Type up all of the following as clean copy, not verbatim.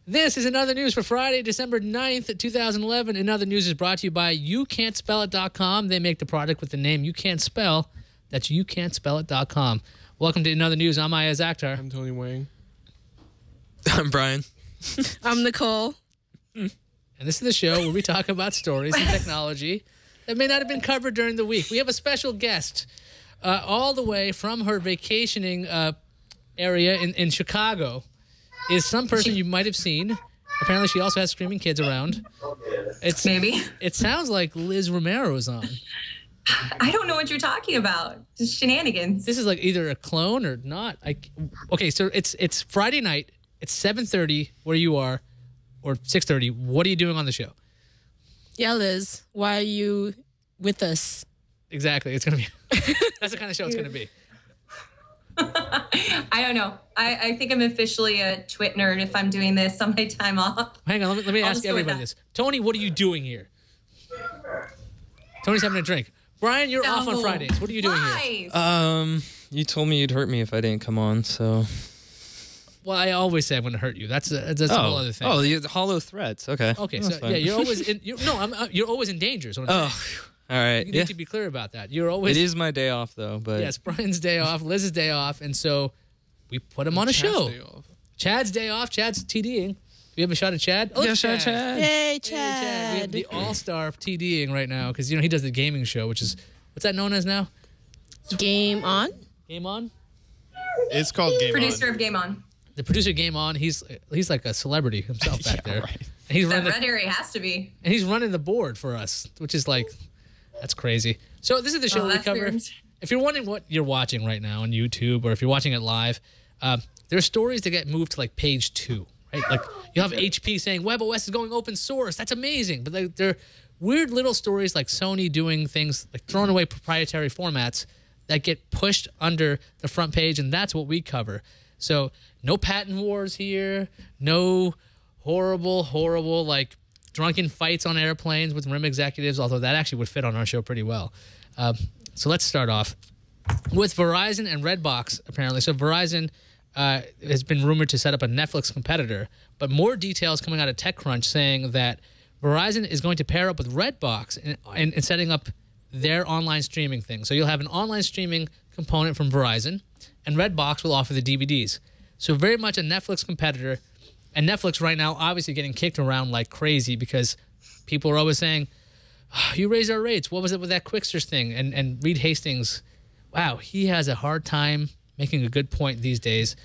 This is Another News for Friday, December 9th, 2011. Another News is brought to you by YouCan'tSpellIt.com. They make the product with the name you can't spell. That's YouCan'tSpellIt.com. Welcome to Another News. I'm Iyaz Akhtar. I'm Tony Wang. I'm Bryan. I'm Nicole. And this is the show where we talk about stories and technology that may not have been covered during the week. We have a special guest all the way from her vacationing area in Chicago. Is some person you might have seen. Apparently, she also has screaming kids around. Maybe. It sounds like Liz Romero is on. I don't know what you're talking about. Just shenanigans. This is like either a clone or not. Okay, so it's Friday night. It's 7:30 where you are, or 6:30. What are you doing on the show? Yeah, Liz. Why are you with us? Exactly. It's gonna be. That's the kind of show it's gonna be. I don't know. I think I'm officially a TWiT nerd if I'm doing this on my time off. Hang on, let me ask everybody this. Tony, what are you doing here? Tony's having a drink. Bryan, you're off on Fridays. What are you doing here? You told me you'd hurt me if I didn't come on, so. Well, I always say I'm going to hurt you. That's a whole other thing. Oh, the hollow threats. Okay. Okay, That's so fine. yeah, you're always in. You're always in danger. Is what I'm saying. All right. You need to be clear about that. You're always. It is my day off though, but Yes, Bryan's day off, Liz's day off, and so we put him on a show. Chad's day off. Chad's TDing. We have a shot of Chad. Oh, yeah, Chad. Hey, Chad. Chad. We have the all-star TDing right now because he does the gaming show, which is what's that known as now? Game on? Game On. It's called Game Producer On. of Game On. The producer of Game On. He's like a celebrity himself back there. right. And he's That running. red area has to be. And he's running the board for us, which is like, that's crazy. So this is the show we that's cover. weird. If you're wondering what you're watching right now on YouTube, or if you're watching it live, there are stories that get moved to like page 2, right? Like you'll have HP saying WebOS is going open source. That's amazing. But they're weird little stories like Sony doing things like throwing away proprietary formats that get pushed under the front page, and that's what we cover. So no patent wars here, no horrible like drunken fights on airplanes with RIM executives, although that actually would fit on our show pretty well. So let's start off with Verizon and Redbox, apparently. So Verizon has been rumored to set up a Netflix competitor, but more details coming out of TechCrunch saying that Verizon is going to pair up with Redbox in setting up their online streaming thing. So you'll have an online streaming component from Verizon, and Redbox will offer the DVDs. So very much a Netflix competitor. And Netflix right now obviously getting kicked around like crazy because people are always saying, oh, you raised our rates. What was it with that Quicksters thing? And Reed Hastings, wow, he has a hard time making a good point these days.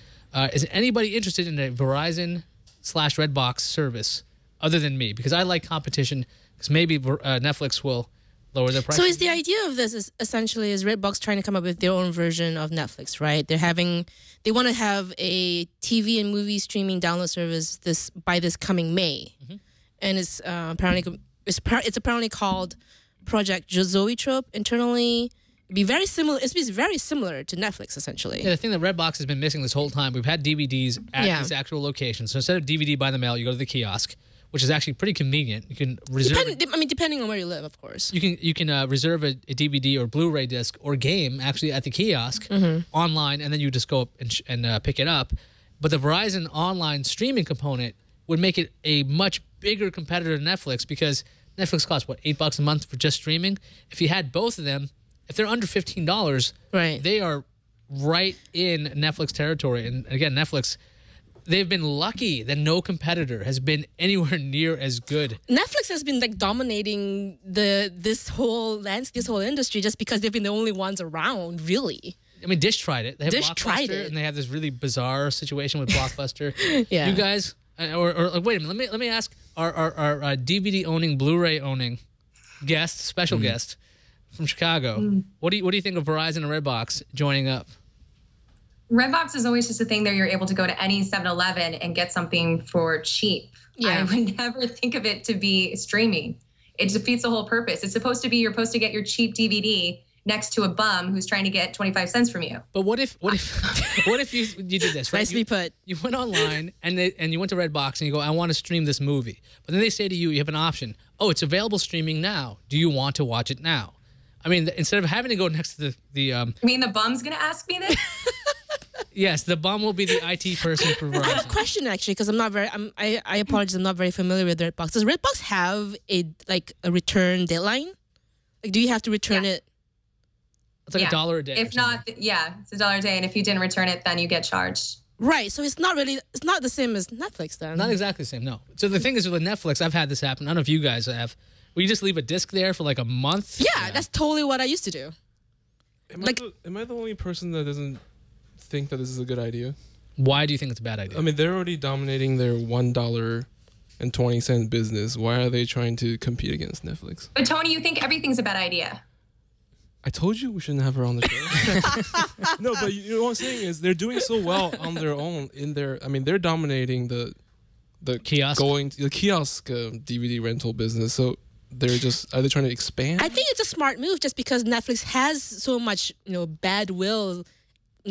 Is anybody interested in a Verizon/Redbox service other than me? Because I like competition because maybe Netflix will lower their price. So is the idea of this is essentially is Redbox trying to come up with their own version of Netflix, right? They want to have a TV and movie streaming download service by this coming May, and it's apparently called Project Zoetrope internally. It'd be very similar. It's very similar to Netflix essentially. Yeah, the thing that Redbox has been missing this whole time, we've had DVDs at these actual locations. So instead of DVD by the mail, you go to the kiosk, which is actually pretty convenient. You can reserve. Depending on where you live, of course. You can reserve a DVD or Blu-ray disc or game actually at the kiosk online, and then you just go up and pick it up. But the Verizon online streaming component would make it a much bigger competitor to Netflix because Netflix costs what, $8 a month for just streaming. If you had both of them, if they're under $15, right, they are right in Netflix territory. And again, Netflix, they've been lucky that no competitor has been anywhere near as good. Netflix has been like dominating this whole industry just because they've been the only ones around, really. I mean, Dish tried it. They have Dish Blockbuster, tried it. and they have this really bizarre situation with Blockbuster. Yeah. You guys, or wait a minute. Let me ask our DVD owning, Blu-ray owning guest, special guest from Chicago. What do you think of Verizon and Redbox joining up? Redbox is always just a thing that you're able to go to any 7-Eleven and get something for cheap. Yeah. I would never think of it to be streaming. It defeats the whole purpose. It's supposed to be you're supposed to get your cheap DVD next to a bum who's trying to get 25 cents from you. But what if you did this, right? Nicely put. You went online and you went to Redbox and you go, I want to stream this movie. But then they say to you, you have an option. Oh, it's available streaming now. Do you want to watch it now? I mean, instead of having to go next to the I mean, the bum's going to ask me this? Yes, the bum will be the IT person for I have a Verizon. question actually, because I apologize, I'm not very familiar with Redbox. Does Redbox have a return deadline? Like, do you have to return it? It's like $1 a day. If not, yeah, it's $1 a day, and if you didn't return it, then you get charged. Right, so it's not the same as Netflix then. Not exactly the same, no. So the thing is with Netflix, I've had this happen. I don't know if you guys have. Where you just leave a disc there for like a month. Yeah, that's totally what I used to do. Am I the only person that doesn't think that this is a good idea? Why do you think it's a bad idea? I mean, they're already dominating their $1.20 business. Why are they trying to compete against Netflix? But Tony, you think everything's a bad idea. I told you we shouldn't have her on the show. No, but you know what I'm saying is they're doing so well on their own. They're dominating the Kiosk? the kiosk DVD rental business. So are they trying to expand? I think it's a smart move just because Netflix has so much, bad will,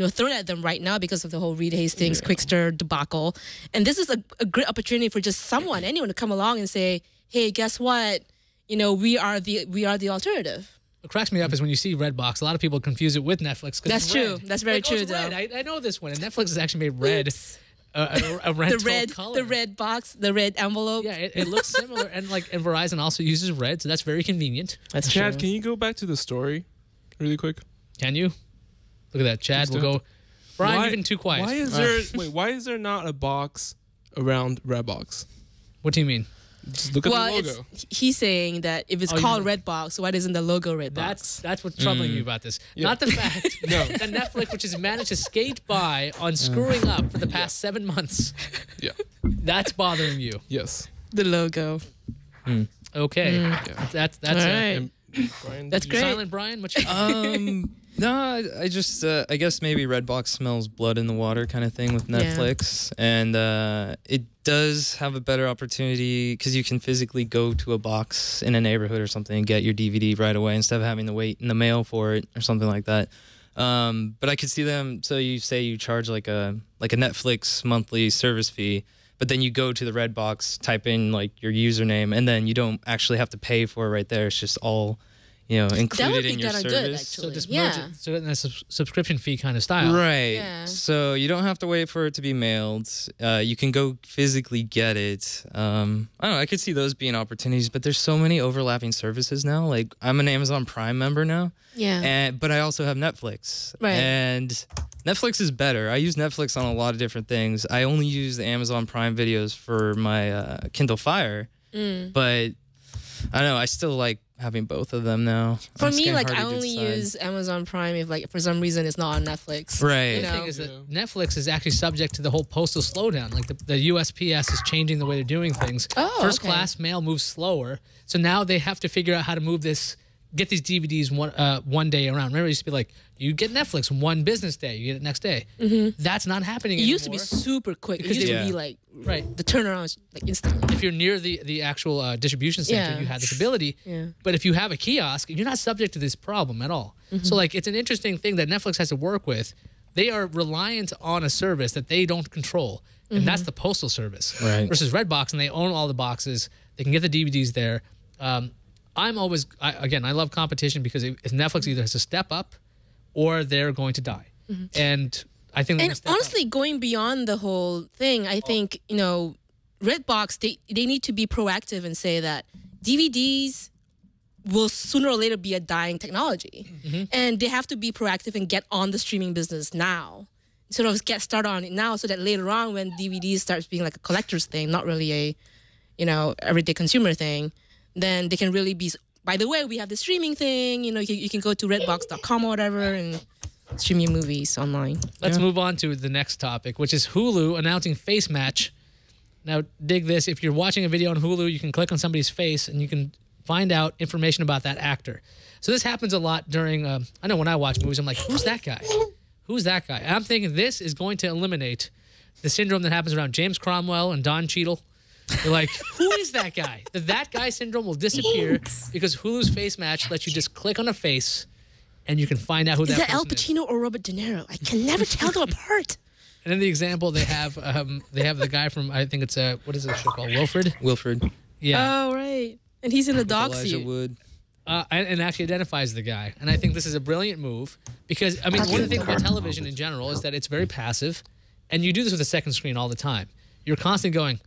thrown at them right now because of the whole Reed Hastings Quickster debacle. And this is a great opportunity for just anyone to come along and say, hey, guess what? We are the alternative. What cracks me up is when you see Redbox, a lot of people confuse it with Netflix. That's true. That's very true, it's red. though. I know this one. And Netflix has actually made red a rental color. The red box, the red envelope. Yeah, it looks similar. And Verizon also uses red, so that's very convenient. That's Chad, true. can you go back to the story really quick? Can you? Look at that. Chad will go. Bryan, you've been too quiet. Why is there not a box around Redbox? What do you mean? Just look at the logo. He's saying that if it's called Redbox, why isn't the logo Redbox? That's what's troubling you about this. Yeah. Not the fact that Netflix, which has managed to skate by on screwing up for the past 7 months. Yeah. That's bothering you. Yes. The logo. Okay. Yeah. That's All right. Brian, That's great. Silent Brian. What's your No, I just I guess maybe Redbox smells blood in the water kind of thing with Netflix, and it does have a better opportunity because you can physically go to a box in a neighborhood or something and get your DVD right away instead of having to wait in the mail for it or something like that. But I could see them. So you say you charge like a Netflix monthly service fee, but then you go to the Redbox, type in like your username, and then you don't actually have to pay for it right there. It's just all included in your service. Good, so just yeah. merge it, so in a subscription fee kind of style. Right. Yeah. So you don't have to wait for it to be mailed. You can go physically get it. I don't know. I could see those being opportunities, but there's so many overlapping services now. Like I'm an Amazon Prime member now. Yeah. But I also have Netflix. Right. And Netflix is better. I use Netflix on a lot of different things. I only use the Amazon Prime videos for my Kindle Fire. But I don't know. I still like having both of them now. For me, I only use Amazon Prime if for some reason it's not on Netflix. Right. The thing is that Netflix is actually subject to the whole postal slowdown. Like the USPS is changing the way they're doing things. Oh, First okay. class mail moves slower, so now they have to figure out how to move this. Get these DVDs one day around. Remember, it used to be like you get Netflix one business day, you get it next day. That's not happening It anymore. used to be super quick. Because it used they- to be like Right. the turnaround is like instantly. If you're near the actual distribution center, Yeah. you have this ability. Yeah. But if you have a kiosk, you're not subject to this problem at all. So it's an interesting thing that Netflix has to work with. They are reliant on a service that they don't control, and that's the postal service. Right. Versus Redbox, and they own all the boxes. They can get the DVDs there. I love competition because if Netflix either has to step up or they're going to die. And I think they're gonna And step up. honestly, going beyond the whole thing, I think, Redbox, they need to be proactive and say that DVDs will sooner or later be a dying technology. And they have to be proactive and get on the streaming business now. Sort of get started on it now so that later on when DVDs starts being like a collector's thing, not really a, everyday consumer thing, then they can really be, by the way, we have the streaming thing, you can go to redbox.com or whatever and stream your movies online. Let's move on to the next topic, which is Hulu announcing Face Match. Now, dig this. If you're watching a video on Hulu, you can click on somebody's face and you can find out information about that actor. So this happens a lot during, I know when I watch movies, I'm like, who's that guy? Who's that guy? And I'm thinking this is going to eliminate the syndrome that happens around James Cromwell and Don Cheadle. You're like, who is that guy? That guy syndrome will disappear because Hulu's Face Match lets you just click on a face and you can find out who Is that that Al person is. Pacino or Robert De Niro? I can never tell them apart. And in the example, they have the guy from, I think it's, what is the show called? Wilfred? Wilfred. Yeah. Oh, right. And he's in a dog Elijah suit. Wood. and actually identifies the guy. And I think this is a brilliant move because, I mean, one of the things about television in general is that it's very passive, and you do this with a second screen all the time. You're constantly going,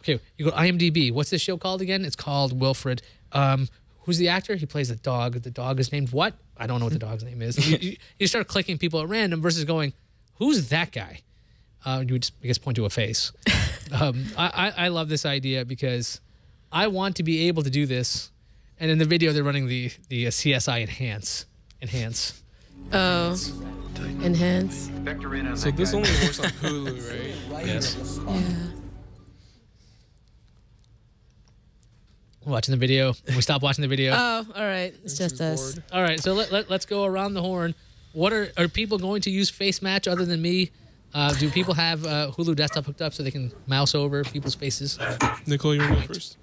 okay, you go IMDb. What's this show called again? It's called Wilfred. Who's the actor? He plays the dog. The dog is named what? I don't know what the dog's name is. You start clicking people at random versus going, who's that guy? You would just, I guess, point to a face. I love this idea because I want to be able to do this. And in the video, they're running the CSI Enhance. Oh, Enhance. So this only works on Hulu, right? Yes. Yeah. Watching the video. We stop watching the video. Oh, all right. It's just us. Bored. All right, so let's go around the horn. What are people going to use Face Match other than me? Do people have Hulu desktop hooked up so they can mouse over people's faces? Nicole, you want to go first?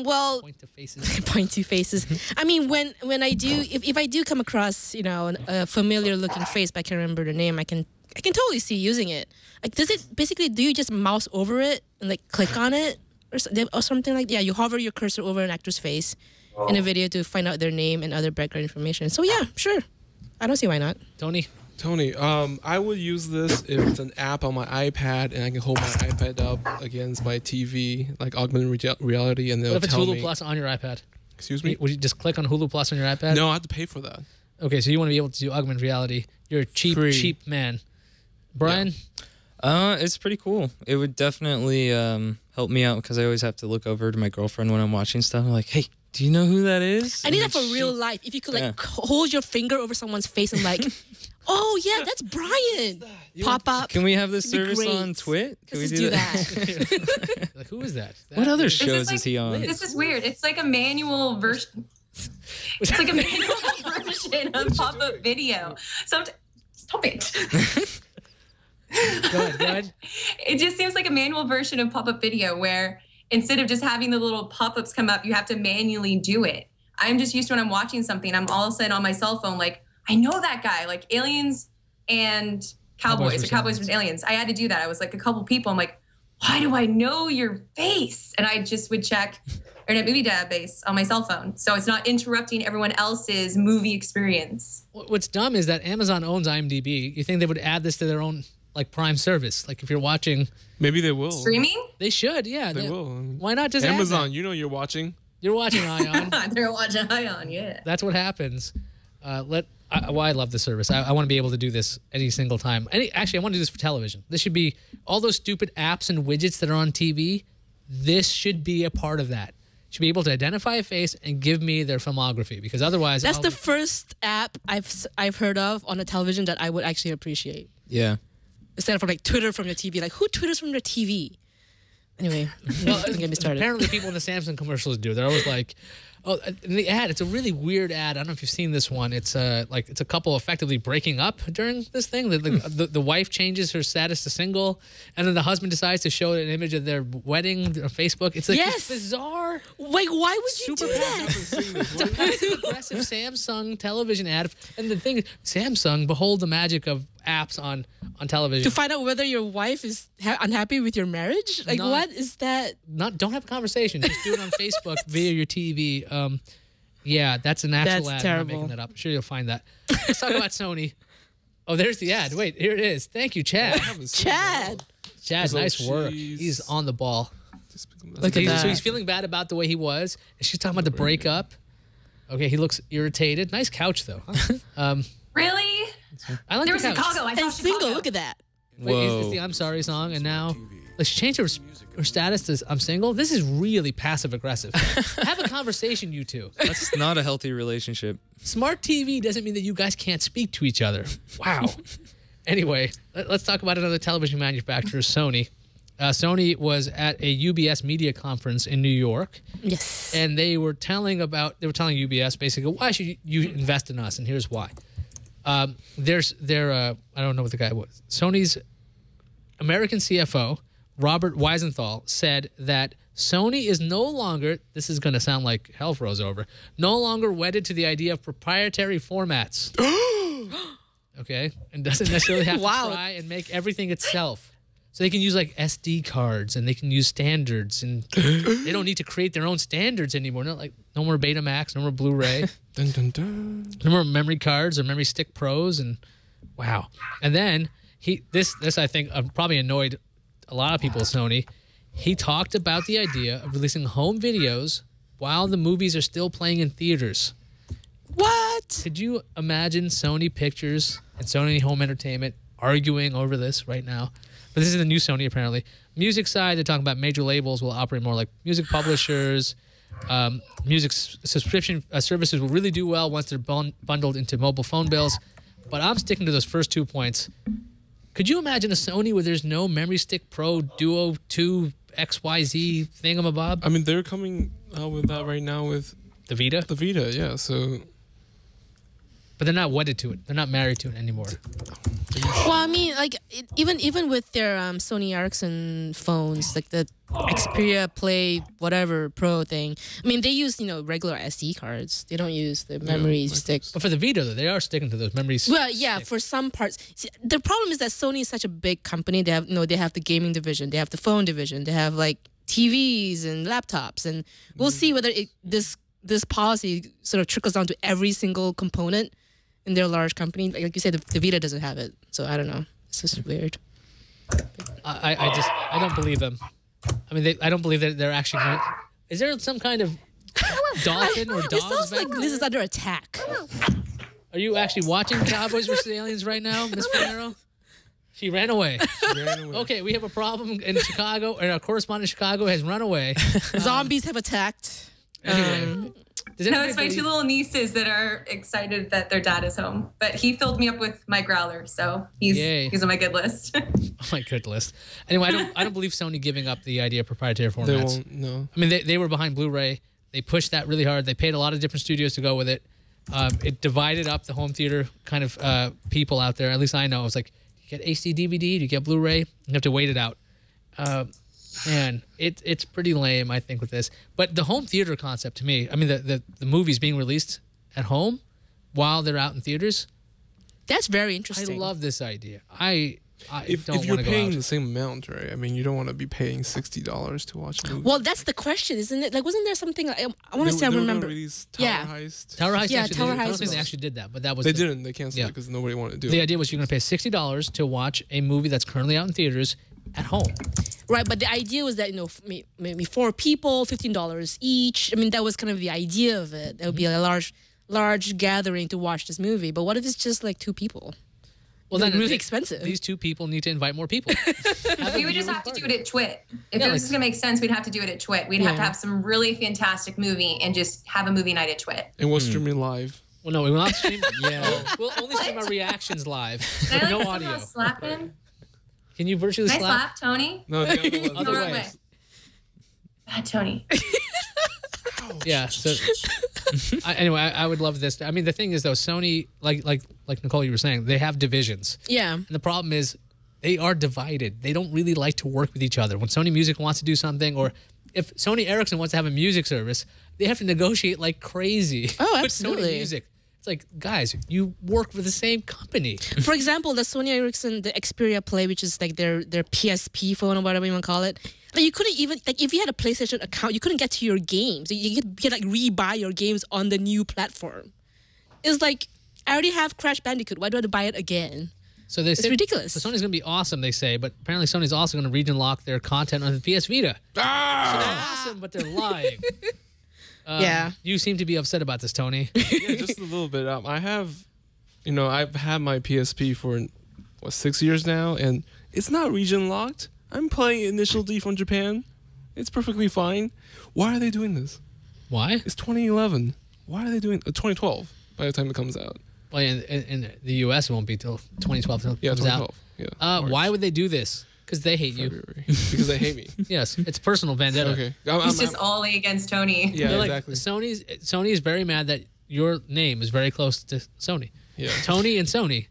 Well, Point to faces. point to faces. I mean, when I do, if I do come across, you know, a familiar looking face, but I can't remember the name, I can totally see using it. Like, does it basically? Do you just mouse over it and like click on it or something like that? Yeah, you hover your cursor over an actor's face in a video to find out their name and other background information. So yeah, sure. I don't see why not. Tony? I would use this if it's an app on my iPad and I can hold my iPad up against my TV, like augmented reality, and they'll What if it's tell Hulu me. Plus on your iPad? Excuse me? Would you just click on Hulu Plus on your iPad? No, I have to pay for that. Okay, so you want to be able to do augmented reality. You're a cheap man. Brian? It's pretty cool. It would definitely help me out because I always have to look over to my girlfriend when I'm watching stuff. I'm like, hey, do you know who that is? I need that for real life. If you could like hold your finger over someosomeone's face and like, oh yeah, that's Brian. Pop up. Can we have this It'd be service great. on TWiT? Can we Let's do that. Like, who is that? What other is- shows like- is he on? This is weird. It's like a manual version. It's like a manual version of pop-up video. Stop it. Go ahead. It just seems like a manual version of pop-up video where instead of just having the little pop-ups come up, you have to manually do it. I'm just used to when I'm watching something, I'm all of a sudden on my cell phone, like, I know that guy, like Aliens and Cowboys versus Aliens. I had to do that. I was like a couple people. I'm like, why do I know your face? And I just would check Internet Movie Database on my cell phone. So it's not interrupting everyone else's movie experience. What's dumb is that Amazon owns IMDb. You think they would add this to their own like Prime service? Like if you're watching, Maybe they will. Streaming? they should. Yeah, They will. Why not just add Amazon, that? you know you're watching. You're watching Ion. They're watching Ion, yeah. That's what happens. I love the service. I want to be able to do this any single time. Actually, I want to do this for television. This should be all those stupid apps and widgets that are on TV. This should be a part of that. Should be able to identify a face and give me their filmography because otherwise, That's the first app I've heard of on a television that I would actually appreciate. Yeah. instead of like Twitter from your TV. Like, who Twitters from their TV? Anyway, don't get me started. Apparently, people in the Samsung commercials do. They're always like, "Oh, in the ad, it's a really weird ad. I don't know if you've seen this one. It's like it's a couple effectively breaking up during this thing. The wife changes her status to single, and then the husband decides to show an image of their wedding on Facebook. It's like this bizarre. Like, why would you do that? It's a passive aggressive Samsung television ad. And the thing, Samsung, behold the magic of apps on television. To find out whether your wife is unhappy with your marriage? Like, what is that? Don't have a conversation. Just do it on Facebook via your TV. Yeah, that's an actual ad. Terrible. I'm not making that up. I'm sure you'll find that. Let's talk about Sony. Oh, there's the ad. Wait, here it is. Thank you, Chad. Chad, nice work. cheese. He's on the ball. Look at that. So he's feeling bad about the way he was. And she's talking about the breakup. Okay, he looks irritated. Nice couch, though. Really? I like There the was couch. Chicago. I saw and single. Chicago. Look at that. Wait, is this the I'm Sorry song? And now, like, she changed her status to I'm single? This is really passive aggressive. Have a conversation, you two. That's not a healthy relationship. Smart TV doesn't mean that you guys can't speak to each other. Wow. Anyway, let's talk about another television manufacturer, Sony. Sony was at a UBS media conference in New York. Yes. And they were telling UBS basically, why should you invest in us? And here's why. I don't know what the guy was. Sony's American CFO, Robert Weisenthal, said that Sony is no longer, this is going to sound like hell froze over, no longer wedded to the idea of proprietary formats. Okay? And doesn't necessarily have to try and make everything itself. So they can use like SD cards and they can use standards, and they don't need to create their own standards anymore. No more Betamax, no more Blu-ray, Dun, dun, dun. no more memory cards or memory stick pros, and wow. And then this I think probably annoyed a lot of people at Sony. He talked about the idea of releasing home videos while the movies are still playing in theaters. What? Could you imagine Sony Pictures and Sony Home Entertainment arguing over this right now? But this is the new Sony, apparently. Music side, they're talking about major labels will operate more like music publishers. Music subscription services will really do well once they're bundled into mobile phone bills. But I'm sticking to those first 2 points. Could you imagine a Sony where there's no Memory Stick Pro Duo 2 XYZ thingamabob? I mean, they're coming out with that right now with The Vita? the Vita, yeah. So But they're not wedded to it. They're not married to it anymore. Well, I mean, like even with their Sony Ericsson phones, like the Xperia Play whatever Pro thing. I mean, they use regular SD cards. They don't use the memory stick. But for the Vita, though, they are sticking to those memories. Well, yeah, for some parts. See, the problem is that Sony is such a big company. They have they have the gaming division, they have the phone division, they have like TVs and laptops, and we'll see whether this policy sort of trickles down to every single component in their large company. Like you said, the Vita doesn't have it, so I don't know. It's just weird. I don't believe them. I mean, I don't believe that they're actually going. Is there some kind of dolphin or It dogs? sounds like Liz is under attack. Are you actually watching Cowboys vs. Aliens right now, Miss Romero? She ran away. Okay, we have a problem in Chicago, and our correspondent in Chicago has run away. Zombies have attacked. Anyway, does No, anybody it's my believe- two little nieces that are excited that their dad is home. But he filled me up with my growler, so Yay. he's on my good list. Oh my good list. Anyway, I don't believe Sony giving up the idea of proprietary formats. they won't. No. I mean, they were behind Blu-ray. They pushed that really hard. They paid a lot of different studios to go with it. It divided up the home theater kind of people out there. At least I know. It was like, you get HD DVD, you get Blu-ray, you have to wait it out. Man, it's pretty lame, I think, with this. But the home theater concept, to me, I mean, the movies being released at home while they're out in theaters, That's very I interesting. love this idea. I If don't you're want to go paying out. the same amount, right? I mean, you don't want to be paying $60 to watch a movie. Well, that's the question, isn't it? Like, wasn't there something? I want to say I They were gonna remember. release Tower Yeah. Heist. Tower Heist Yeah, actually Tower did. I don't Heist think they was- actually did that, but that was They didn't. They canceled Yeah. it because nobody wanted to do The it. idea was you're going to pay $60 to watch a movie that's currently out in theaters at home. Right, but the idea was that maybe 4 people, $15 each. I mean, that was kind of the idea of it. It would be a large gathering to watch this movie. But what if it's just like 2 people? Well, Like, then really expensive. These 2 people need to invite more people. We would just have to do it at TWiT. If Yeah, it was like- going to make sense, we'd have to do it at TWiT. We'd have to have some really fantastic movie and just have a movie night at TWiT. And we'll stream it live. Well, no, we will not stream. We'll only stream our reactions live. Can I No like audio. somehow slap him? Can you virtually Can I slap? slap Tony? No, the other one. Other The wrong way. way. Bad Tony. Yeah. So anyway, I would love this. I mean, the thing is, though, Sony, like Nicole, you were saying, they have divisions, Yeah. and the problem is they are divided. They don't really like to work with each other. When Sony Music wants to do something, or if Sony Ericsson wants to have a music service, they have to negotiate like crazy. Oh, with absolutely. Sony Music. It's like, guys, you work for the same company. For example, the Sony Ericsson, the Xperia Play, which is like their PSP phone or whatever you want to call it. Like, you couldn't even, like, if you had a PlayStation account, you couldn't get to your games. You could like re-buy your games on the new platform. It's like, I already have Crash Bandicoot. Why do I have to buy it again? So they It's say, ridiculous. So Sony's going to be awesome, they say, but apparently Sony's also going to region lock their content on the PS Vita. So they're awesome, but they're lying. Yeah. You seem to be upset about this, Tony. Yeah, just a little bit. I have, I've had my PSP for 6 years now, and it's not region locked. I'm playing Initial D from Japan. It's perfectly fine. Why are they doing this? Why? It's 2011. Why are they doing 2012 by the time it comes out? Well, in the U.S. it won't be till 2012 till it Yeah, comes 2012. out. Yeah. Why would they do this? Because they hate you. February. Because they hate me. Yes, it's personal vendetta. Okay. He's just all in against Tony. Yeah, They're like, exactly. Sony is very mad that your name is very close to Sony. Yeah. Tony and Sony.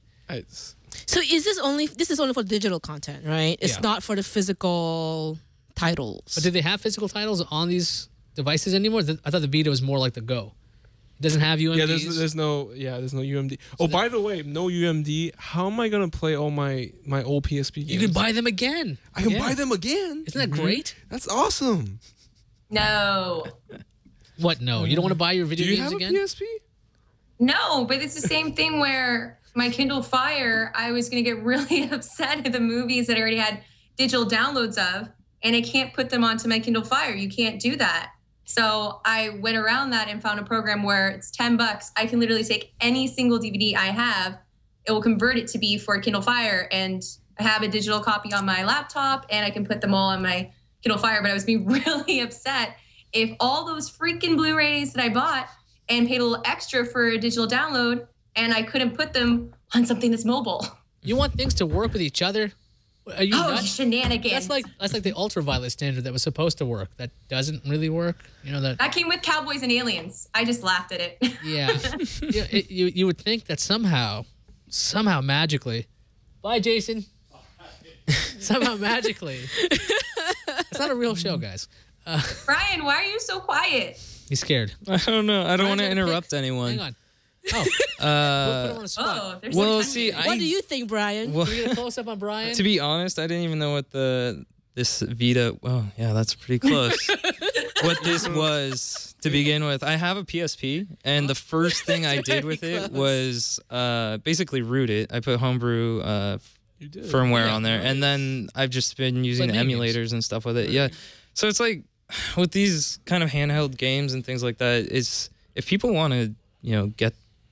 So is this only for digital content, right? It's Yeah. not for the physical titles. But do they have physical titles on these devices anymore? I thought the Vita was more like the Go. It doesn't have UMDs. Yeah, there's no UMD. Oh, by the way, no UMD. How am I gonna play all my old PSP games? You can buy them again. I can buy them again. Isn't that great? That's awesome. No. What? No, you don't want to buy your video Do you games have again? a PSP? No, but it's the same thing where my Kindle Fire, I was going to get really upset at the movies that I already had digital downloads of, and I can't put them onto my Kindle Fire. You can't do that. So I went around that and found a program where it's $10. I can literally take any single DVD I have. It will convert it to be for a Kindle Fire, and I have a digital copy on my laptop, and I can put them all on my Kindle Fire. But I was being really upset if all those freaking Blu-rays that I bought and paid a little extra for a digital download, and I couldn't put them on something that's mobile. You want things to work with each other? Are you nuts? Shenanigans. That's like the ultraviolet standard that was supposed to work. That doesn't really work. You know that. That came with Cowboys and Aliens. I just laughed at it. Yeah. You would think that somehow magically. Bye, Jason. Somehow magically. It's not a real show, guys. Bryan, why are you so quiet? He's scared. I don't know. I don't want to Brian's gonna interrupt pick. anyone. Hang on. Oh. We'll put him on a spot. Oh, there's Well, some see, What do you think, Bryan? Well, Can we get a close up on Bryan? to be honest, I didn't even know what this Vita. Well, yeah, that's pretty close. What this was to begin with. I have a PSP, and the first thing I did with it was basically root it. I put homebrew firmware on there, and then I've just been using like emulators and stuff with it. Yeah, so it's like with these kind of handheld games and things like that. Is if people want to,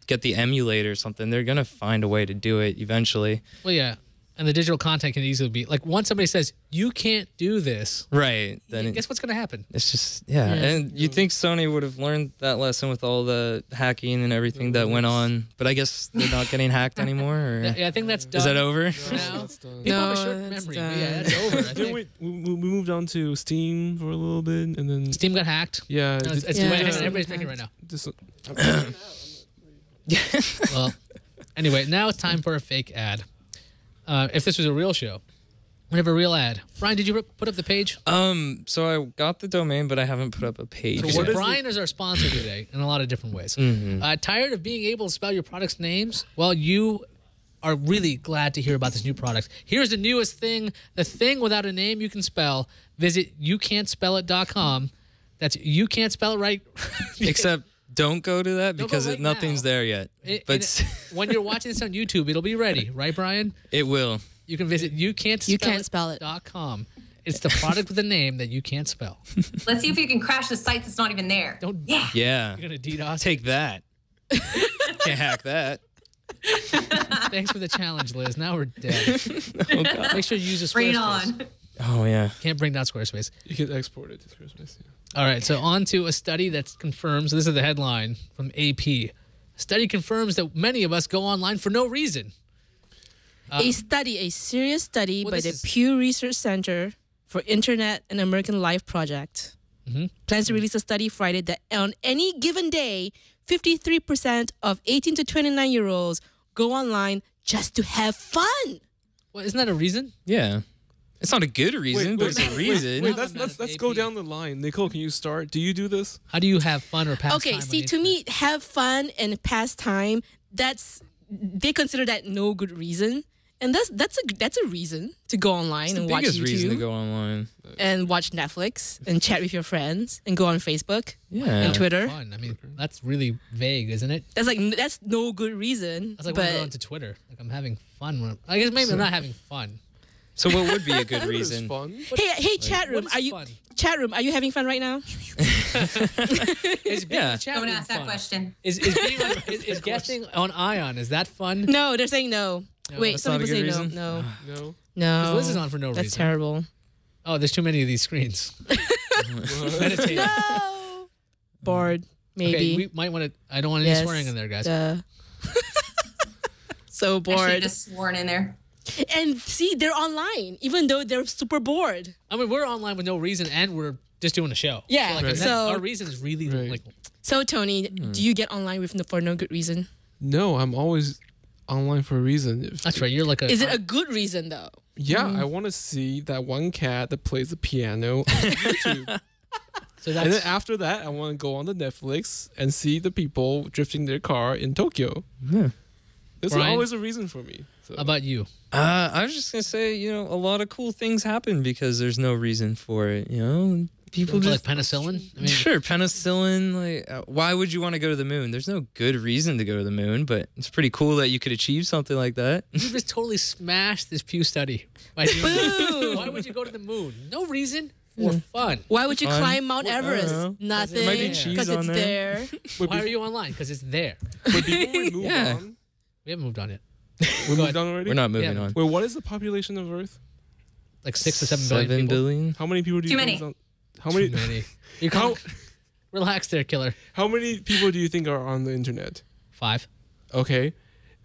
get the emulator or something, they're gonna find a way to do it eventually. Well, yeah. And the digital content can easily be like once somebody says you can't do this, Right. Then guess what's going to happen? it's just and you'd think Sony would have learned that lesson with all the hacking and everything that went on, but I guess they're not getting hacked anymore. Or Yeah, I think that's done. is that over? Now? That's done. People have a No, short that's memory. done. But yeah, that's over. I Didn't think. we moved on to Steam for a little bit, and then Steam got hacked. yeah, No, it's Yeah. everybody's making it right now. just, Well, anyway, now it's time for a fake ad. If this was a real show, we'd have a real ad. Bryan, did you put up the page? So I got the domain, but I haven't put up a page. So what yet. is Bryan is our sponsor today in a lot of different ways. Mm-hmm. Tired of being able to spell your products' names? Well, you are really glad to hear about this new product. Here's the newest thing, the thing without a name you can spell. Visit youcan'tspellit.com. That's you can't spell it right. Except don't go to that Don't go because right nothing's now. there yet. But When you're watching this on YouTube, it'll be ready, right, Bryan? it will. You can visit youcan'tspellit.com. It's the product with a name that you can't spell. Let's see if you can crash the site that's not even there. Don't. Yeah. Yeah. You're gonna DDoS. Take that. Can't hack that. Thanks for the challenge, Liz. Now we're dead. Make sure you use a Bring it Squarespace. on. Oh yeah. Can't bring down Squarespace. you can export it to Squarespace. Yeah. All right, so on to a study that confirms, this is the headline from AP. A study confirms that many of us go online for no reason. A serious study well, by this the is- Pew Research Center for Internet and American Life Project plans to release a study Friday that on any given day, 53% of 18 to 29-year-olds go online just to have fun. Well, isn't that a reason? Yeah. It's not a good reason, but it's a reason. Wait, Not let's AP. go down the line. Nicole, can you start? Do you do this? How do you have fun or pass time? Okay, on see, the to internet? me, have fun and pass time, they consider that no good reason. And that's a reason to go online It's the and watch biggest reason to YouTube go online. and watch Netflix and chat with your friends and go on Facebook Yeah. and Twitter. Fun. I mean, that's really vague, isn't it? That's no good reason. That's like when I go but onto Twitter. Like I'm having fun. I guess maybe I'm not having fun. So what would be a good It's reason? fun. hey, chat room, What is fun? are you having fun right now? Is being in Yeah. the chat Don't room ask that fun? question. Is being on, is guesting on Ion, is that fun? No, they're saying no. Wait, that's some not a people say good no. reason? No, No. no. 'Cause Liz is on for no That's reason. terrible. Oh, there's too many of these screens. Meditate. No. Bored, maybe. Okay, we might want to. I don't want any Yes. swearing in there, guys. Duh. So I should bored. have just sworn in there. And see, they're online, even though they're super bored. I mean, we're online with no reason, and we're just doing a show. Yeah, So, like, right. that- So- our reason is really Right. like. So Tony, do you get online for no good reason? No, I'm always online for a reason. That's right. You're like a. Is it a good reason though? Yeah, I want to see that one cat that plays the piano on YouTube. So And then that's after that, I want to go on the Netflix and see the people drifting their car in Tokyo. Yeah. There's Bryan? always a reason for me. So. how about you? I was just gonna say, a lot of cool things happen because there's no reason for it. People Like just penicillin? I mean, sure penicillin. Why would you want to go to the moon? There's no good reason to go to the moon, but it's pretty cool that you could achieve something like that. you just totally smashed this Pew study. By doing that. Why would you go to the moon? No reason. For fun. Why would you Fun. climb Mount Everest? know. Nothing. There might be cheese Because on it's there. there. Why are you online? Because it's there. But before we move Yeah. on, We haven't moved on yet. we Go moved ahead. on already? We're not moving Yeah. on. Wait, what is the population of Earth? Like 6 to 7 billion 7 people. billion? How many people do you Too think many. is on, how many Too many. You How- can't relax there, killer. how many people do you think are on the internet? 5. Okay.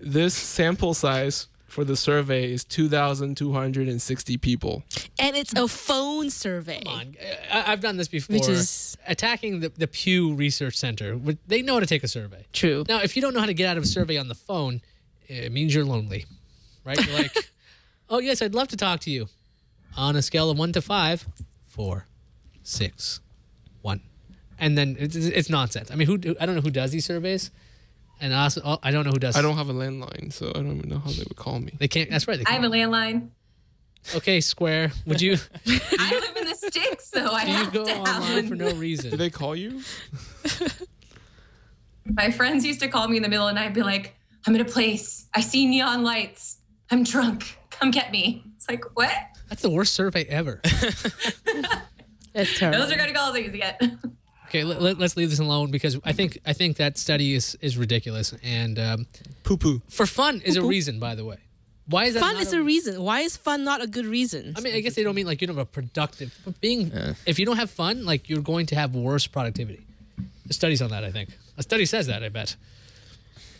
This sample size for the survey is 2,260 people. And it's a phone survey. Come on. I've done this before. Which is- attacking the Pew Research Center. They know how to take a survey. True. Now, if you don't know how to get out of a survey on the phone, it means you're lonely, right? You're like, oh, yes, I'd love to talk to you. On a scale of 1 to 5, 4, 6, 1. And then it's nonsense. I mean, I don't know who does these surveys. And also, I don't know who does. I don't have a landline, so I don't even know how they would call me. They can't. That's right. They I have can't. a landline. Okay, Square. Would you? I live in the sticks, so I Do you have go to have online for one. no Do reason? they call you? My friends used to call me in the middle of the night and be like, I'm in a place. I see neon lights. I'm drunk. Come get me. It's like, what? That's the worst survey ever. That's terrible. Those are good calls I used to get. Okay, let's leave this alone because I think that study is ridiculous and Poo poo. for fun is a reason. By the way, why is that Fun not is a reason. Why is fun not a good reason? I mean, I guess they don't mean like you don't have a productive. But if you don't have fun, like you're going to have worse productivity. There's studies on that. I think a study says that. I bet.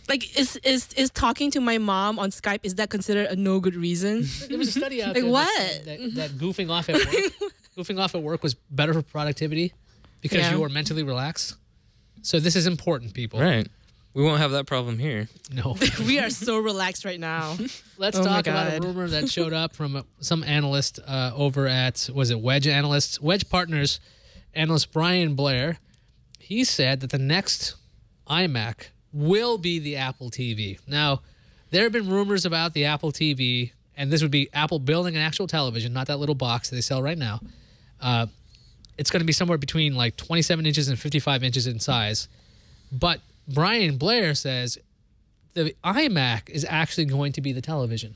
Like, is talking to my mom on Skype, is that considered a no good reason? There was a study out Like there what? that said that goofing off at work was better for productivity because Yeah. you are mentally relaxed. So this is important, people. Right. We won't have that problem here. No. We are so relaxed right now. Let's Oh my talk about a God. rumor that showed up from some analyst over at, was it Wedge Partners, analyst Bryan Blair. He said that the next iMac will be the Apple TV. Now, there have been rumors about the Apple TV, and this would be Apple building an actual television, not that little box that they sell right now. It's going to be somewhere between like 27 inches and 55 inches in size. But Bryan Blair says the iMac is actually going to be the television.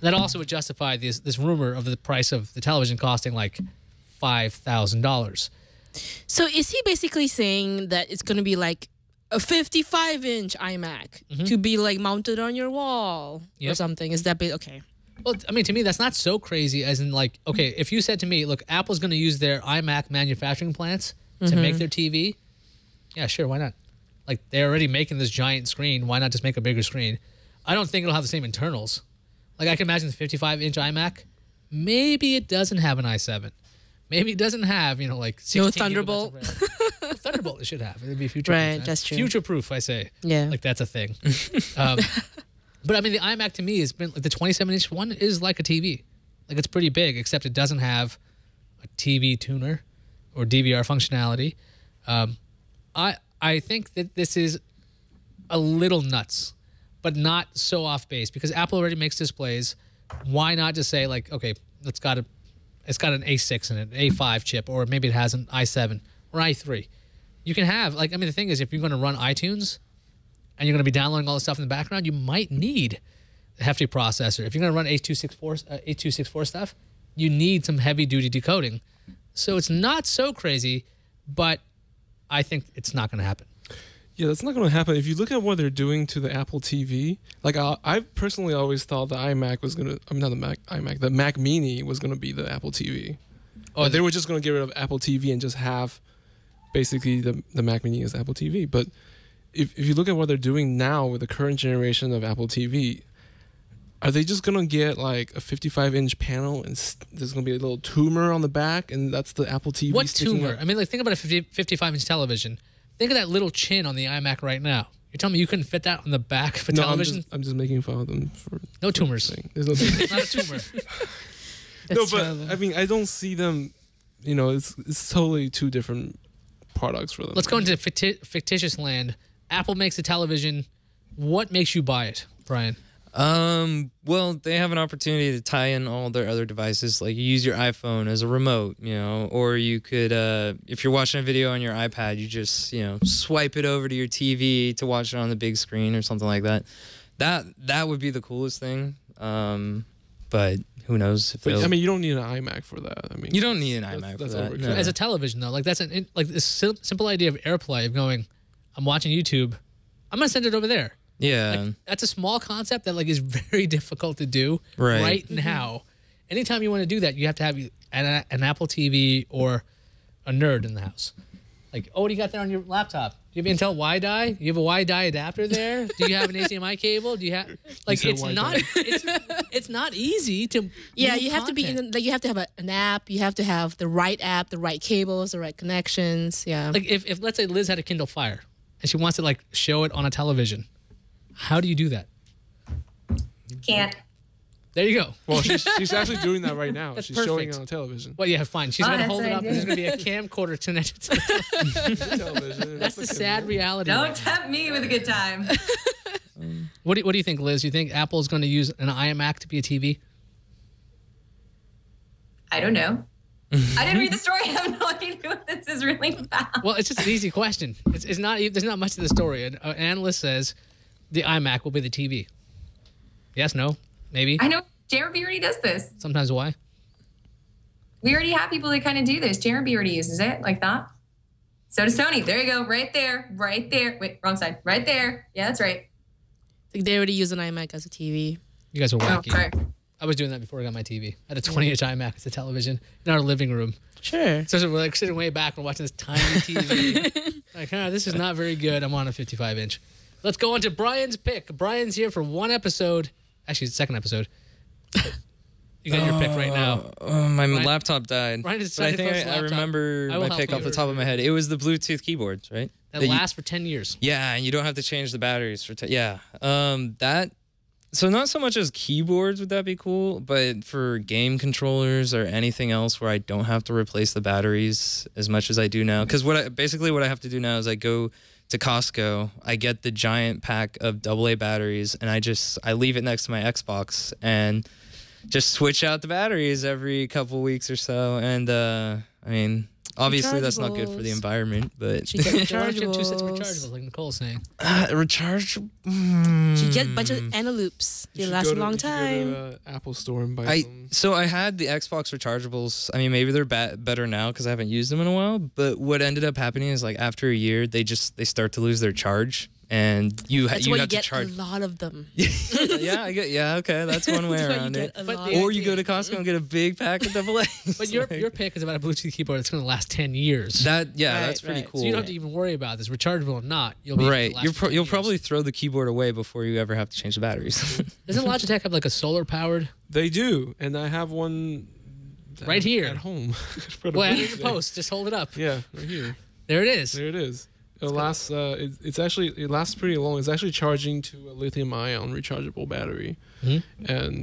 That also would justify this rumor of the price of the television costing like $5,000. So is he basically saying that it's going to be like a 55-inch iMac to be like mounted on your wall or Yep. something? Is that okay? Well, I mean, to me, that's not so crazy as in like, okay, if you said to me, look, Apple's going to use their iMac manufacturing plants to make their TV. Yeah, sure, why not? Like, they're already making this giant screen. Why not just make a bigger screen? I don't think it'll have the same internals. Like, I can imagine the 55-inch iMac. Maybe it doesn't have an i7. Maybe it doesn't have, like 16 No gigabytes Thunderbolt. of RAM. Thunderbolt it should have. It would be future-proof. Right, man. that's true. Future-proof, I say. Yeah. Like, that's a thing. But, I mean, the iMac to me has been, like, the 27-inch one is like a TV. Like, it's pretty big, except it doesn't have a TV tuner or DVR functionality. I think that this is a little nuts, but not so off base because Apple already makes displays. Why not just say like, okay, it's got an A6 in it, an A5 chip, or maybe it has an i7 or i3. You can have like, I mean, the thing is, if you're going to run iTunes and you're going to be downloading all this stuff in the background, you might need a hefty processor. If you're going to run 8264 stuff, you need some heavy duty decoding. So it's not so crazy, but I think it's not going to happen. Yeah, that's not going to happen. If you look at what they're doing to the Apple TV, like I personally always thought the iMac was going to, I mean, not the iMac, the Mac Mini was going to be the Apple TV. Oh, Like, they were just going to get rid of Apple TV and just have basically the Mac Mini as Apple TV. But if you look at what they're doing now with the current generation of Apple TV, are they just going to get like a 55-inch panel and there's going to be a little tumor on the back and that's the Apple TV? What sticking tumor? up? I mean, like, think about a 55-inch television. Think of that little chin on the iMac right now. You're telling me you couldn't fit that on the back of a No, television? I'm just making fun of them for No tumors. saying. There's no tumor. Not a tumor. No, but I mean, I don't see them. It's totally two different products for them. Let's go into fictitious land. Apple makes a television. What makes you buy it, Bryan? Well, they have an opportunity to tie in all their other devices. Like you use your iPhone as a remote, or you could, if you're watching a video on your iPad, you just, swipe it over to your TV to watch it on the big screen or something like that. That would be the coolest thing. But who knows? If I mean, you don't need an iMac for that. I mean, you don't need an iMac for that. No. As a television, though, like that's like this simple idea of AirPlay of going, I'm watching YouTube, I'm gonna send it over there. Yeah, like, that's a small concept that like is very difficult to do right now. Anytime you want to do that, you have to have an Apple TV or a nerd in the house. Like, oh, what do you got there on your laptop? Do you have Intel WiDi? Do you have a WiDi adapter there? Do you have an HDMI cable? Do you have like it's not easy to Yeah, move you have to be content. like you have to have an app. You have to have the right app, the right cables, the right connections. Yeah. Like if let's say Liz had a Kindle Fire and she wants to like show it on a television, how do you do that? Can't. There you go. Well, she's actually doing that right now. That's She's showing perfect. it on television. Well, yeah, fine. She's Oh, gonna that's hold it what I up. do. There's gonna be a camcorder connected to the Television. That's the sad reality. Don't tempt me with a good time. What do you think, Liz? Do you think Apple's going to use an iMac to be a TV? I don't know. I didn't read the story. I have no idea what this is really about. Well, it's just an easy question. It's not. There's not much to the story. An analyst says the iMac will be the TV. Yes, no, maybe. I know Jeremy already does this. Sometimes why? We already have people that kind of do this. Jeremy already uses it like that. So does Tony. There you go. Right there. Right there. Wait, wrong side. Right there. Yeah, that's right. Like they already use an iMac as a TV. You guys are Oh, wacky. sorry. I was doing that before I got my TV. I had a 20-inch iMac as a television in our living room. Sure. So we're like sitting way back and watching this tiny TV. Like, this is not very good. I'm on a 55-inch. Let's go on to Bryan's pick. Bryan's here for one episode. Actually, it's the second episode. You got your pick right now. My Bryan- laptop died. Bryan But I decided to think close the I laptop. remember I will my help pick you. off the top of my head. It was the Bluetooth keyboards, right? That you- lasts for 10 years. Yeah, and you don't have to change the batteries for. That. So not so much as keyboards would that be cool, but for game controllers or anything else where I don't have to replace the batteries as much as I do now. Because what I have to do now is I go to Costco, I get the giant pack of AA batteries, and I leave it next to my Xbox and just switch out the batteries every couple weeks or so. And I mean, obviously that's not good for the Rechargeables. environment, but You get Why don't you have two sets of rechargeables. rechargeables, like Nicole's saying? recharge. You get a bunch of Anteloops. They should last go a to- long you should time. Go to Apple Store and buy some. So I had the Xbox rechargeables. I mean, maybe they're better now because I haven't used them in a while. But what ended up happening is like after a year, they start to lose their charge, and That's you why have you to get charge. a lot of them. Okay, that's one way That's why you around get it. a lot Or of you go to them. Costco and get a big pack of AA. But your pick is about a Bluetooth keyboard that's going to last 10 years. that's Right, pretty right. cool. So you don't have to even worry about this, rechargeable or not. You'll be able to Right, last for 10 you'll years. probably throw the keyboard away before you ever have to change the batteries. Doesn't Logitech have like a solar powered? They do, and I have one Right here. at home. For the Well, add it in birthday. the post. Just hold it up. Yeah, right here. There it is. There it is. It lasts. It lasts pretty long. It's actually charging to a lithium-ion rechargeable battery, and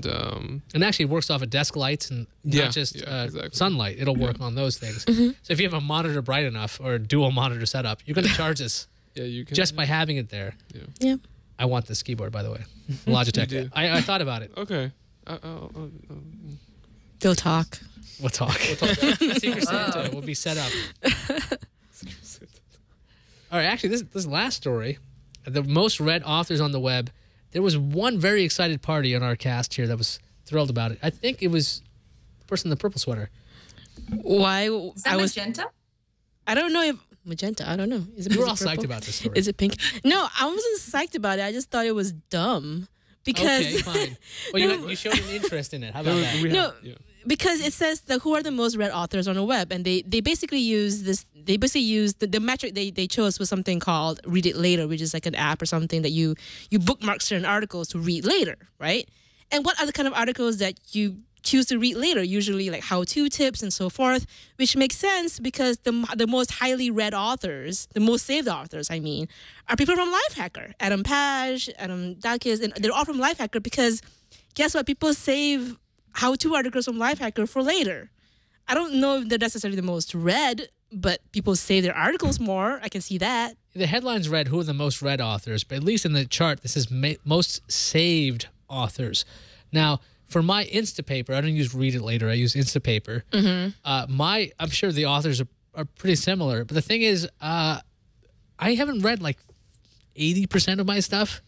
And actually works off of desk lights and Yeah, not just yeah, exactly. sunlight. It'll work on those things. So if you have a monitor bright enough or a dual monitor setup, you're going to charge this yeah, you can just by having it there. Yeah. I want this keyboard, by the way. Logitech. You do. I thought about it. Okay. They'll talk. We'll talk. Secret Santa will be set up. All right, actually, this last story, the most read authors on the web, there was one very excited party on our cast here that was thrilled about it. I think it was the person in the purple sweater. Why? Is that magenta? I don't know if magenta. I don't know. Is it? You were is all it purple? psyched about this story. Is it pink? No, I wasn't psyched about it. I just thought it was dumb because Okay, fine. Well, you showed an interest in it. How about that? No. because it says that who are the most read authors on the web, and they basically use this. They basically use the metric they chose was something called Read It Later, which is like an app or something that you bookmark certain articles to read later, right? And what are the kind of articles that you choose to read later? Usually like how-to tips and so forth, which makes sense because the most highly read authors, the most saved authors, I mean, are people from Lifehacker. Adam Page, Adam Dakis, and they're all from Lifehacker because guess what? People save how-to articles from Lifehacker for later. I don't know if they're necessarily the most read, but people save their articles more. I can see that. The headlines read who are the most read authors, but at least in the chart, this is most saved authors. Now, for my Instapaper, I don't use Read It Later. I use Instapaper. I'm sure the authors are pretty similar, but the thing is, I haven't read like 80% of my stuff.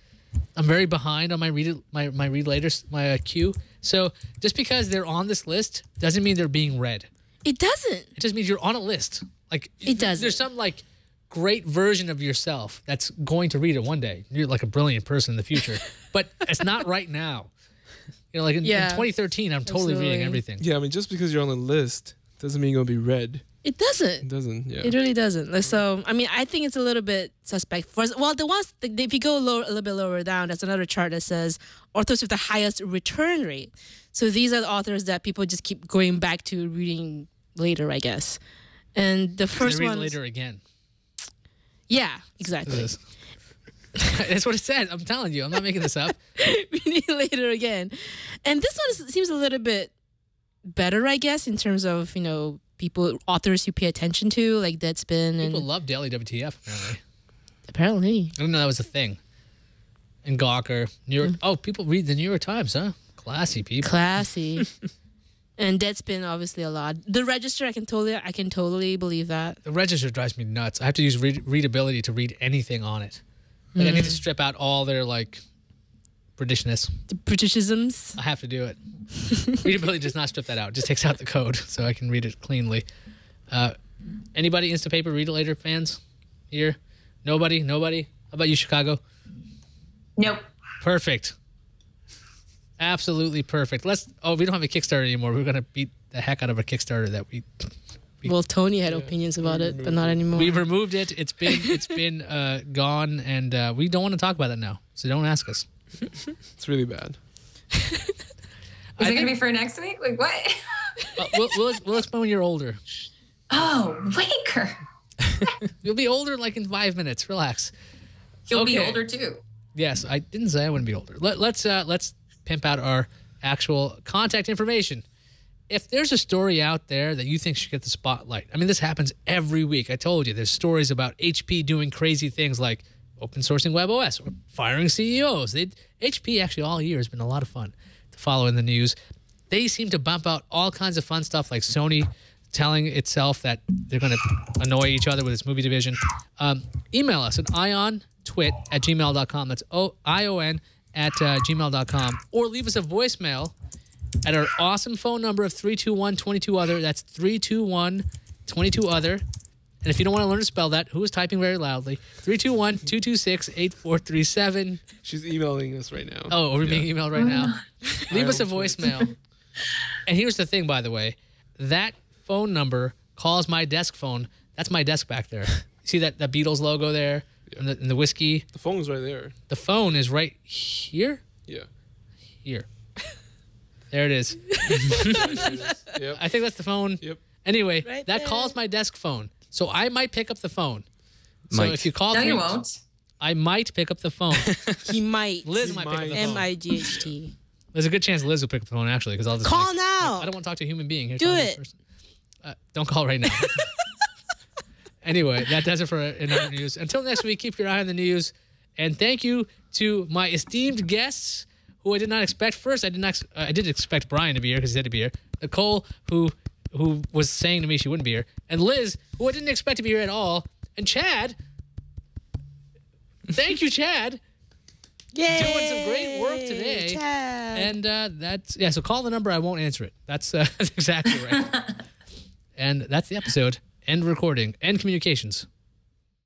I'm very behind on my Read Later, my queue. So just because they're on this list doesn't mean they're being read. It doesn't. It just means you're on a list. Like it doesn't. There's some like great version of yourself that's going to read it one day. You're like a brilliant person in the future, but it's not right now. You know, like in 2013, I'm totally reading everything. Yeah, I mean, just because you're on the list doesn't mean you're going to be read. It doesn't. It doesn't, yeah. It really doesn't. So, I mean, I think it's a little bit suspect. If you go a little bit lower down, there's another chart that says authors with the highest return rate. So these are the authors that people just keep going back to reading later, I guess. And the first one. Later again. Yeah, exactly. That's what it says. I'm telling you. I'm not making this up. Reading later again. And this one seems a little bit better, I guess, in terms of, authors you pay attention to, like Deadspin. People love Daily WTF, apparently. Apparently. I didn't know that was a thing. And Gawker. New York. Oh, people read the New York Times, huh? Classy people. Classy. And Deadspin, obviously, a lot. The Register, I can totally believe that. The Register drives me nuts. I have to use readability to read anything on it. Like I need to strip out all their, like, Britishness. The Britishisms. I have to do it. Readability does not strip that out. It just takes out the code so I can read it cleanly. Anybody Instapaper Read It Later fans here? Nobody? How about you, Chicago? Nope. Perfect. Absolutely perfect. We don't have a Kickstarter anymore. We're going to beat the heck out of a Kickstarter that we well, Tony had opinions about it, but not anymore. We've removed it. It's been gone, and we don't want to talk about that now. So don't ask us. It's really bad. Is it going to be for next week? Like what? We'll explain when you're older. Oh, Waker. You'll be older like in 5 minutes. Relax. You'll be older too. Yes, I didn't say I wouldn't be older. Let's pimp out our actual contact information. If there's a story out there that you think should get the spotlight, I mean, this happens every week. I told you, there's stories about HP doing crazy things like open sourcing WebOS or firing CEOs. HP actually all year has been a lot of fun to follow in the news. They seem to bump out all kinds of fun stuff like Sony telling itself that they're going to annoy each other with its movie division. Email us at iontwit@gmail.com. That's ION at gmail.com. Or leave us a voicemail at our awesome phone number of 321-22-OTHER. That's 321-22-OTHER. And if you don't want to learn to spell that, who is typing very loudly? 321-226-8437. She's emailing us right now. Oh, we're being emailed right now? Leave us a voicemail. And here's the thing, by the way. That phone number calls my desk phone. That's my desk back there. See that Beatles logo there? Yeah. And the whiskey? The phone's right there. The phone is right here? Yeah. Here. There it is. Yep. I think that's the phone. Yep. Anyway, right that there. calls my desk phone. So I might pick up the phone. So Might. if you call No, me, you won't. I might pick up the phone. He might. Liz might pick up the phone. MIGHT. There's a good chance Liz will pick up the phone, actually, because I'll just Call now. I don't want to talk to a human being. Here, Do talk to this it. person. Don't call right now. Anyway, that does it for in our news. Until next week, keep your eye on the news. And thank you to my esteemed guests, who I did not expect. First, I did expect Bryan to be here because he said to be here. Nicole, who was saying to me she wouldn't be here. And Liz, who I didn't expect to be here at all. And Chad. Thank you, Chad. Yay. Doing some great work today. Chad. And so call the number. I won't answer it. That's exactly right. And that's the episode. End recording. End communications.